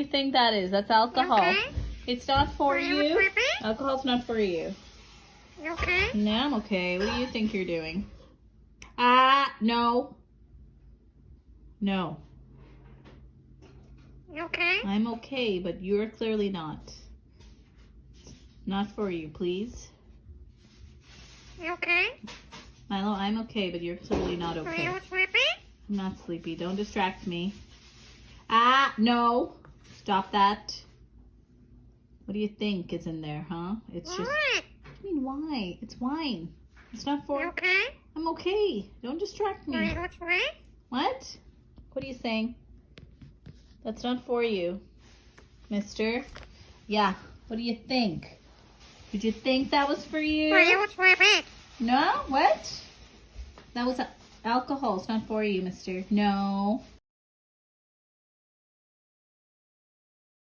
do you think that is? That's alcohol. Okay. It's not for you. Okay. Alcohol's not for you. Okay. No, I'm okay. What do you think you're doing? No. No. Okay. I'm okay, but you're clearly not. Not for you, please. Okay. Milo, I'm okay, but you're clearly not Are okay. you sleepy? I'm not sleepy. Don't distract me. No. Stop that. What do you think is in there, huh? It's just... What? I mean, why? It's wine. It's not for... Okay. I'm okay. Don't distract Are me. you sleepy? What? What are you saying? That's not for you, mister. Yeah. What do you think? Did you think that was for Are you? you sleepy? No? What? That was alcohol. It's not for you, mister. No.